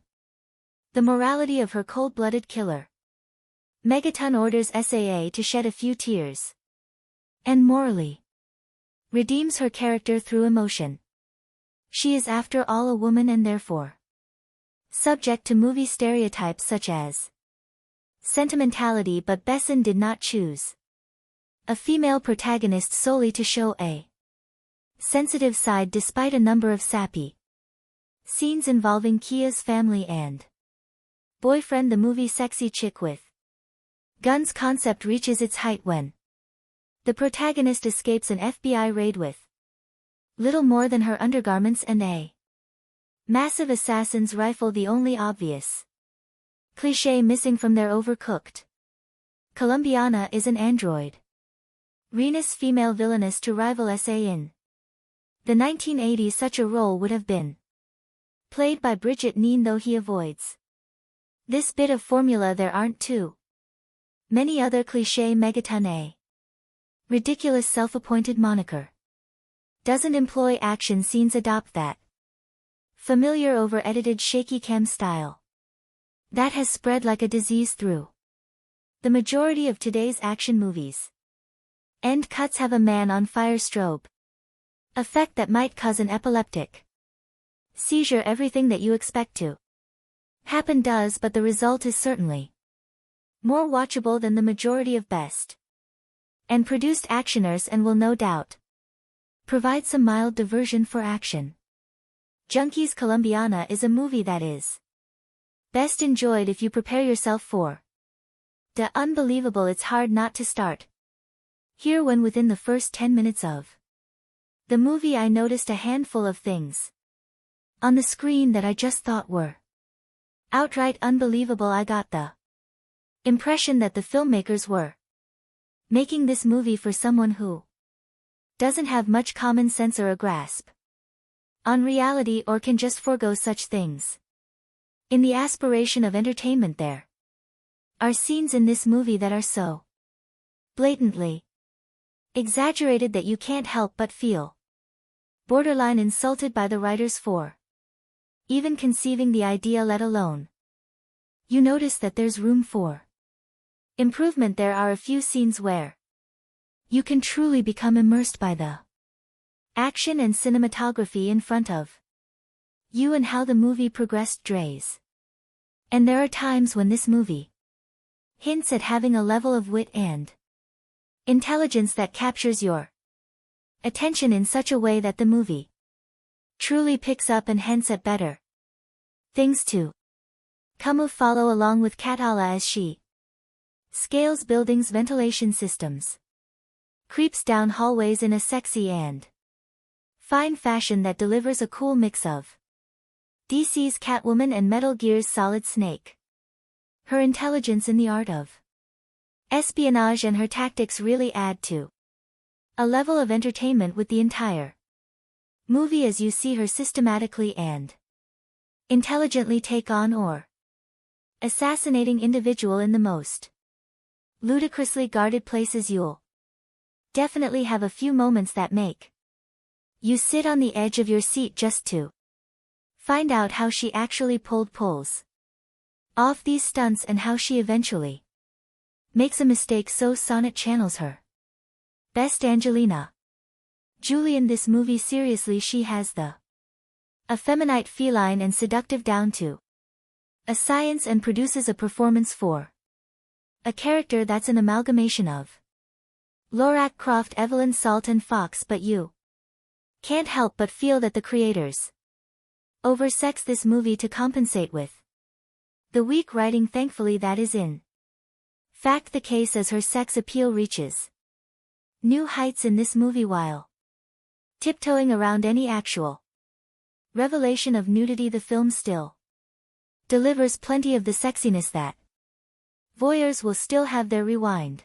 the morality of her cold-blooded killer, Megaton orders SAA to shed a few tears and morally redeems her character through emotion. She is after all a woman, and therefore subject to movie stereotypes such as sentimentality, but Besson did not choose a female protagonist solely to show a sensitive side, despite a number of sappy scenes involving Kia's family and boyfriend. The movie Sexy Chick with Guns concept reaches its height when the protagonist escapes an FBI raid with little more than her undergarments and a massive assassin's rifle, the only obvious cliché missing from their overcooked Colombiana is an android Renus female villainess to rival SA in the 1980s. Such a role would have been played by Bridget Neen, though he avoids this bit of formula. There aren't too many other cliché. Megaton, a ridiculous self-appointed moniker, doesn't employ action scenes, adopt that familiar over-edited shaky cam style that has spread like a disease through the majority of today's action movies. End cuts have a man on fire strobe effect that might cause an epileptic seizure. Everything that you expect to happen does, but the result is certainly more watchable than the majority of best and produced actioners, and will no doubt provide some mild diversion for action junkies. Colombiana is a movie that is best enjoyed if you prepare yourself for the unbelievable. It's hard not to start here when within the first 10 minutes of the movie I noticed a handful of things on the screen that I just thought were outright unbelievable. I got the impression that the filmmakers were making this movie for someone who doesn't have much common sense or a grasp on reality, or can just forego such things in the aspiration of entertainment. There are scenes in this movie that are so blatantly exaggerated that you can't help but feel borderline insulted by the writers for even conceiving the idea, let alone you notice that there's room for Improvement: there are a few scenes where you can truly become immersed by the action and cinematography in front of you and how the movie progressed drays. And there are times when this movie hints at having a level of wit and intelligence that captures your attention in such a way that the movie truly picks up and hints at better things to come. Follow along with Catalia as she scales buildings' ventilation systems, creeps down hallways in a sexy and fine fashion that delivers a cool mix of DC's Catwoman and Metal Gear's Solid Snake. Her intelligence in the art of espionage and her tactics really add to a level of entertainment with the entire movie as you see her systematically and intelligently take on or assassinating individual in the most ludicrously guarded places. You'll definitely have a few moments that make you sit on the edge of your seat just to find out how she actually pulls off these stunts and how she eventually makes a mistake so Sonnet channels her best Angelina Jolie in this movie. Seriously, she has the effeminate, feline and seductive down to a science and produces a performance for a character that's an amalgamation of Lara Croft, Evelyn Salt and Fox, but you can't help but feel that the creators oversex this movie to compensate with the weak writing. Thankfully that is in fact the case, as her sex appeal reaches new heights in this movie while tiptoeing around any actual revelation of nudity. The film still delivers plenty of the sexiness that voyeurs will still have their rewind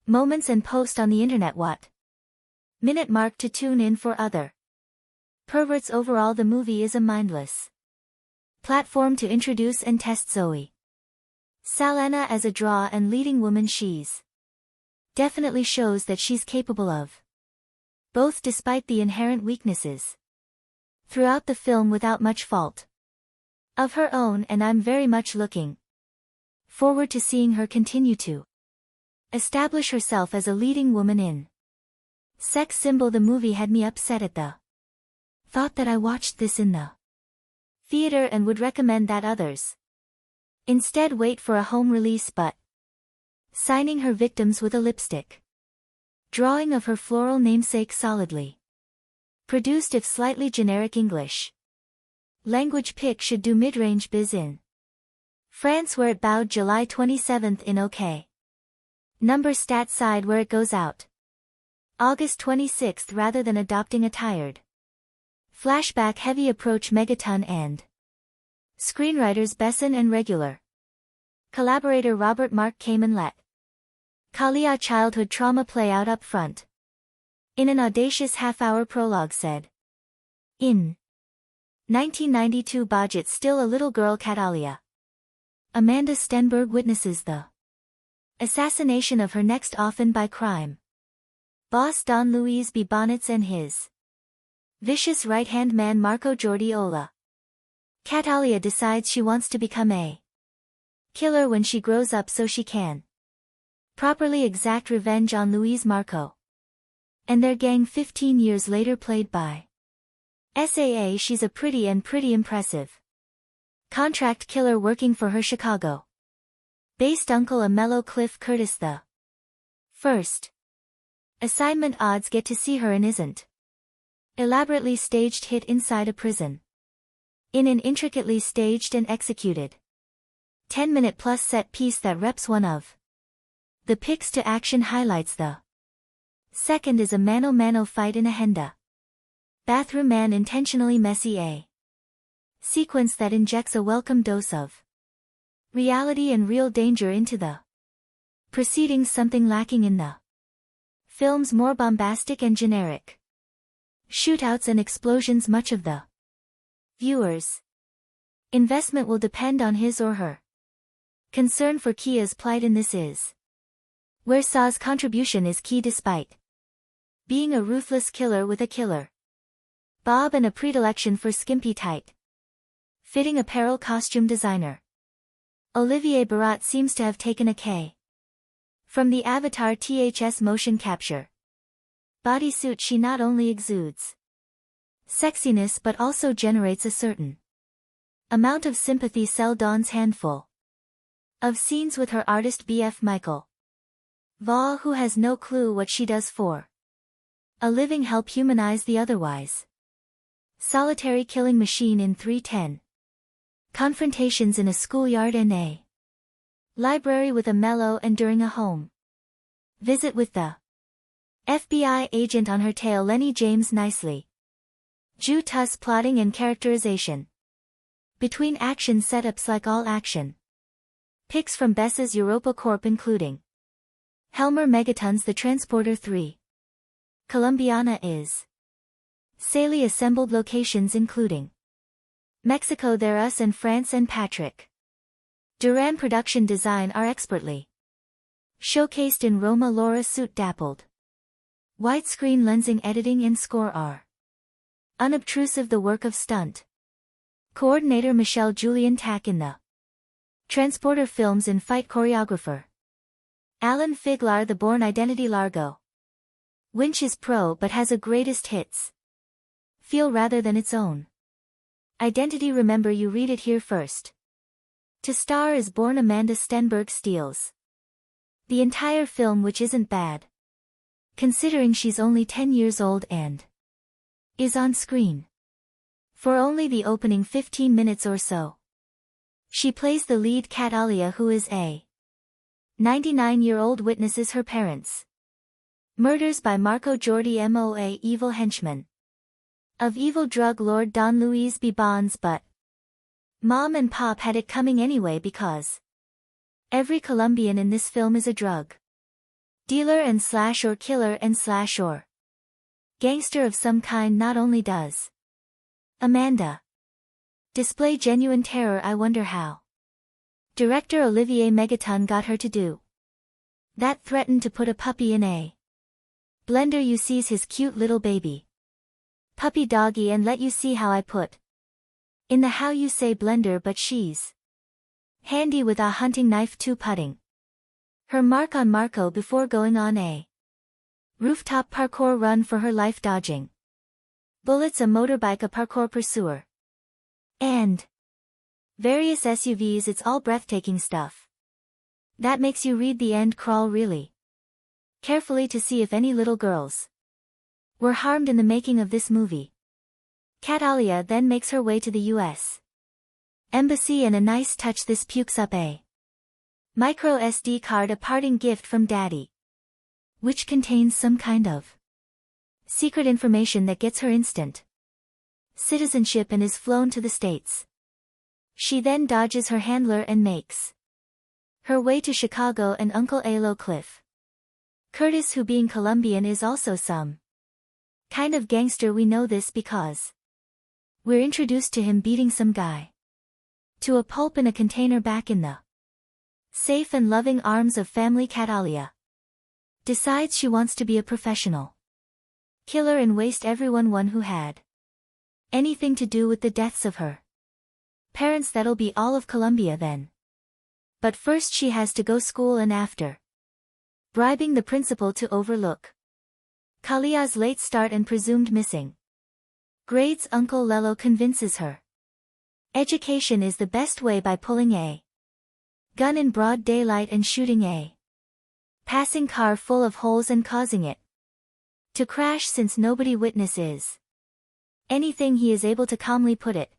moments and post on the internet what minute mark to tune in for other perverts. Overall, the movie is a mindless platform to introduce and test Zoe Saldana as a draw and leading woman. She's definitely shows that she's capable of both despite the inherent weaknesses throughout the film without much fault of her own, and I'm very much looking forward to seeing her continue to establish herself as a leading woman in sex symbol. The movie had me upset at the thought that I watched this in the theater and would recommend that others instead wait for a home release, but signing her victims with a lipstick drawing of her floral namesake, solidly produced if slightly generic English language pic should do mid-range biz in France, where it bowed July 27th in OK Number Stat side, where it goes out August 26th, rather than adopting a tired flashback heavy approach. Megaton and screenwriters Besson and regular collaborator Robert Mark Kamen let Kalia childhood trauma play out up front in an audacious half-hour prologue. Said in 1992 budget, still a little girl Catalia Amanda Stenberg witnesses the assassination of her next, often by crime boss Don Luis B. Bonnets and his vicious right-hand man Marco Giordiola. Catalia decides she wants to become a killer when she grows up so she can properly exact revenge on Luis, Marco and their gang. 15 years later, played by SAA, she's a pretty impressive contract killer working for her Chicago-based uncle, a mellow Cliff Curtis. The first assignment odds get to see her in isn't elaborately staged hit inside a prison in an intricately staged and executed 10-minute plus set piece that reps one of the picks to action highlights. The second is a mano-mano fight in a Henda bathroom, man intentionally messy a sequence that injects a welcome dose of reality and real danger into the proceedings, something lacking in the film's more bombastic and generic shootouts and explosions. Much of the viewer's investment will depend on his or her concern for Kia's plight, and this is where Saw's contribution is key. Despite being a ruthless killer with a killer bob and a predilection for skimpy tight fitting apparel, costume designer Olivier Barat seems to have taken a From the Avatar THS motion capture bodysuit, she not only exudes sexiness but also generates a certain amount of sympathy. Dawn's handful of scenes with her artist BF Michael Vaugh, who has no clue what she does for a living, help humanize the otherwise solitary killing machine in 310. Confrontations in a schoolyard and a library with a mellow and during a home visit with the FBI agent on her tail. Lenny James nicely Ju Tuss plotting and characterization between action setups like all action picks from Bess's Europa Corp including Helmer Megatons. The Transporter 3 Colombiana is Saley assembled locations including Mexico, There Us and France, and Patrick Duran production design are expertly showcased in Roma. Laura suit dappled widescreen lensing, editing and score are unobtrusive. The work of stunt coordinator Michelle Julian Tack in the Transporter films and fight choreographer Alan Figlar. The Bourne Identity Largo Winch is pro but has a greatest hits feel rather than its own identity. Remember, you read it here first. To star is Bourne. Amanda Stenberg steals the entire film, which isn't bad considering she's only 10 years old and is on screen for only the opening 15 minutes or so. She plays the lead, Kat Alia, who is a 99-year-old witnesses her parents' murders by Marco Jordi Moa, evil henchman of evil drug lord Don Luis B. Bonds, but Mom and Pop had it coming anyway because every Colombian in this film is a drug dealer and slash or killer and slash or gangster of some kind. Not only does Amanda display genuine terror, I wonder how director Olivier Megaton got her to do that. Threatened to put a puppy in a blender. You sees his cute little baby puppy doggy and let you see how I put in the how you say blender, but she's handy with a hunting knife too, putting her mark on Marco before going on a rooftop parkour run for her life, dodging bullets, a motorbike, a parkour pursuer, and various SUVs. It's all breathtaking stuff that makes you read the end crawl really carefully to see if any little girls were harmed in the making of this movie. Kat Alia then makes her way to the U.S. Embassy, and a nice touch, this pukes up a micro SD card, a parting gift from Daddy, which contains some kind of secret information that gets her instant citizenship and is flown to the States. She then dodges her handler and makes her way to Chicago and Uncle Alo Cliff Curtis, who being Colombian is also some kind of gangster. We know this because we're introduced to him beating some guy to a pulp in a container back in the safe and loving arms of family. Kat Alia decides she wants to be a professional killer and waste everyone one who had anything to do with the deaths of her parents. That'll be all of Colombia then. But first she has to go school, and after bribing the principal to overlook Kalia's late start and presumed missing grades, Uncle Lello convinces her education is the best way by pulling a gun in broad daylight and shooting a passing car full of holes and causing it to crash. Since nobody witnesses anything, he is able to calmly put it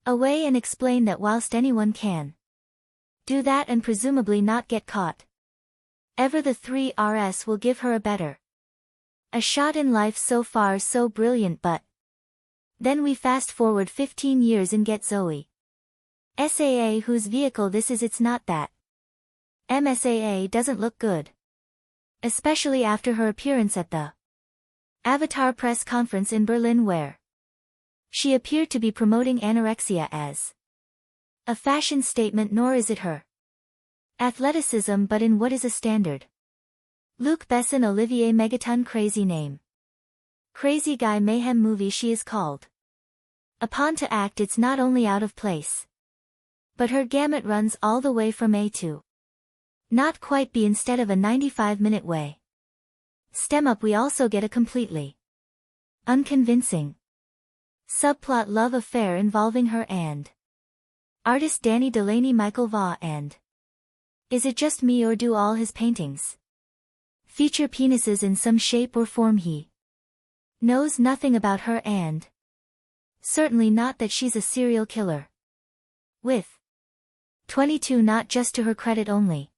away and explain that whilst anyone can do that and presumably not get caught ever, the 3RS will give her a better a shot in life. So far so brilliant, but then we fast forward 15 years and get Zoe Saa, whose vehicle this is. It's not that MSAA doesn't look good, especially after her appearance at the Avatar press conference in Berlin, where she appeared to be promoting anorexia as a fashion statement. Nor is it her athleticism, but in what is a standard Luc Besson Olivier Megaton crazy name. Crazy Guy Mayhem movie she is called upon to act. It's not only out of place, but her gamut runs all the way from A to Not quite be instead of a 95-minute way. Stem up we also get a completely unconvincing subplot love affair involving her and artist Danny Delaney Michael Vaugh and is it just me or do all his paintings feature penises in some shape or form? He knows nothing about her and certainly not that she's a serial killer. With 22 not just to her credit only.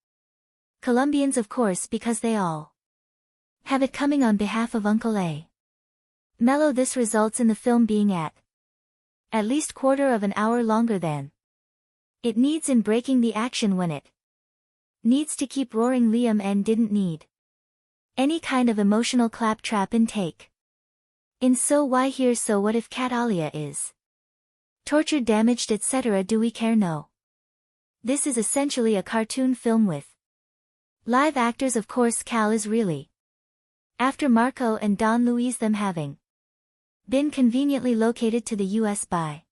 Colombians of course because they all have it coming on behalf of Uncle A. Mello. This results in the film being at least quarter of an hour longer than it needs in breaking the action when it needs to keep roaring. Liam and didn't need any kind of emotional claptrap intake. In so why here so what if Cat Alia is tortured, damaged, etc. Do we care? No. This is essentially a cartoon film with live actors. Of course Cal is really after Marco and Don Luis, them having been conveniently located to the US by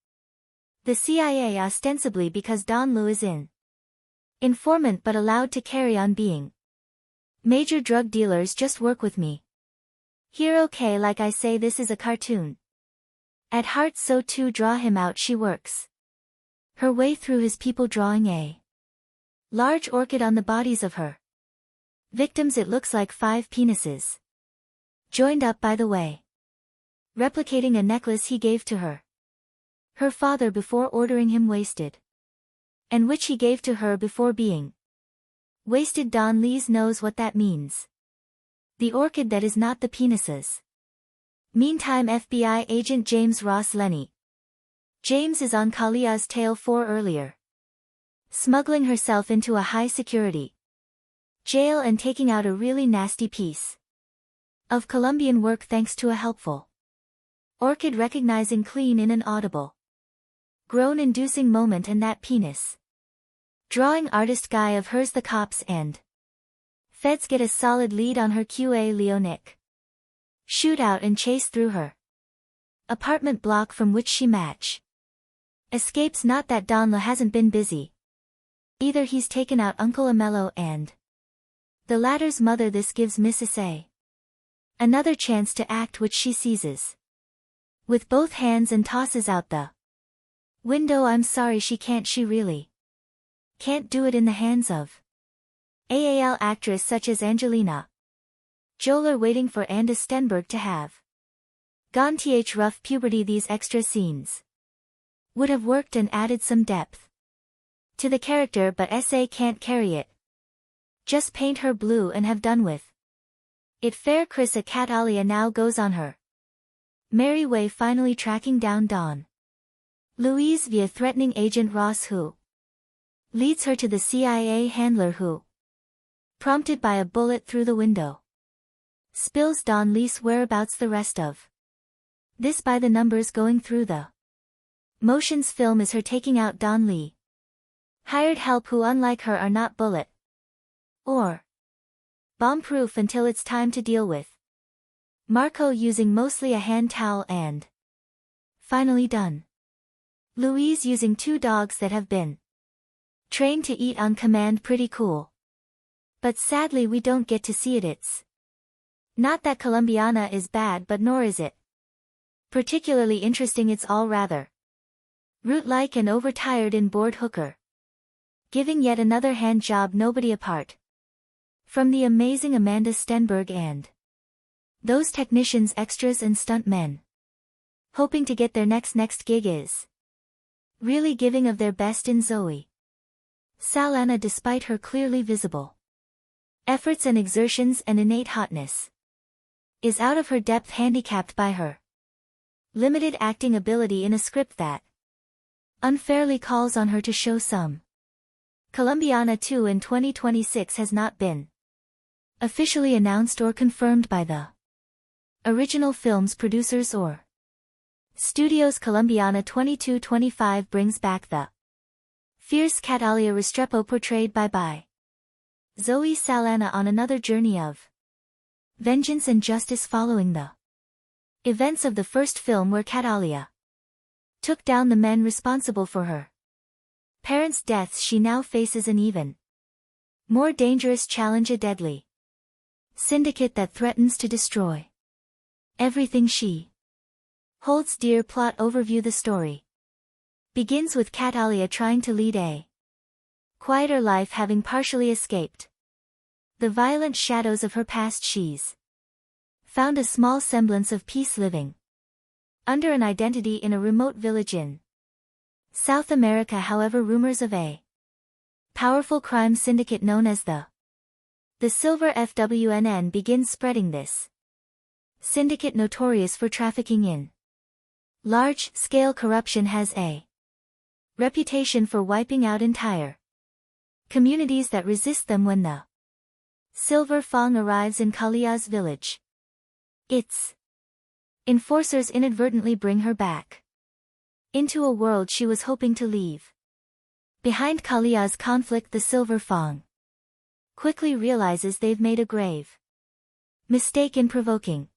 the CIA ostensibly because Don Lu is in informant but allowed to carry on being major drug dealers. Just work with me here, okay? Like I say, this is a cartoon at heart, so to draw him out she works her way through his people, drawing a large orchid on the bodies of her victims. It looks like 5 penises joined up, by the way, replicating a necklace he gave to her father before ordering him wasted, and which he gave to her before being wasted. Don Lees knows what that means. The orchid that is not the penises. Meantime, FBI agent James Ross Lenny James is on Kalia's tail for earlier smuggling herself into a high-security jail and taking out a really nasty piece of Colombian work thanks to a helpful orchid recognizing clean in an audible groan-inducing moment, and that penis drawing artist guy of hers. The cops and feds get a solid lead on her. QA Leonic shoot out and chase through her apartment block from which she escapes. Not that Donla hasn't been busy either. He's taken out Uncle Amello and the latter's mother. This gives Mrs. A another chance to act, which she seizes with both hands and tosses out the window. I'm sorry, she can't. She really can't do it in the hands of AAL actress such as Angelina Jolie. Waiting for Anda Stenberg to have gone th rough puberty. These extra scenes would have worked and added some depth to the character, but SA can't carry it. Just paint her blue and have done with it. Fair. Chris at Cat Alia now goes on her merry way, finally tracking down Don Louise via threatening agent Ross, who leads her to the CIA handler who, prompted by a bullet through the window, spills Don Lee's whereabouts. The rest of this by the numbers going through the motions film is her taking out Don Lee hired help who, unlike her, are not bullet or bomb-proof until it's time to deal with Marco, using mostly a hand towel, and finally done Louise using 2 dogs that have been trained to eat on command. Pretty cool. But sadly we don't get to see it. It's not that Colombiana is bad, but nor is it particularly interesting. It's all rather root-like and overtired and bored. Hooker giving yet another hand job, nobody apart from the amazing Amanda Stenberg and those technicians, extras and stunt men hoping to get their next gig is really giving of their best in Zoe Saldana, despite her clearly visible efforts and exertions and innate hotness, is out of her depth, handicapped by her limited acting ability in a script that unfairly calls on her to show some. Colombiana 2 in 2026 has not been officially announced or confirmed by the original film's producers or studios. Colombiana 2225 brings back the fierce Cat Alia Restrepo portrayed by Zoe Saldana on another journey of vengeance and justice following the events of the first film, where Cat Alia took down the men responsible for her parents' deaths. She now faces an even More dangerous challenge, a deadly syndicate that threatens to destroy everything she holds dear. Plot overview. The story begins with Kat Alia trying to lead a quieter life, having partially escaped the violent shadows of her past. She's found a small semblance of peace, living under an identity in a remote village in South America. However, rumors of a powerful crime syndicate known as the Silver FWNN begin spreading. This syndicate, notorious for trafficking in large-scale corruption, has a reputation for wiping out entire communities that resist them. When the Silver Fang arrives in Kalia's village, its enforcers inadvertently bring her back into a world she was hoping to leave behind. Kalia's conflict. The Silver Fang quickly realizes they've made a grave mistake in provoking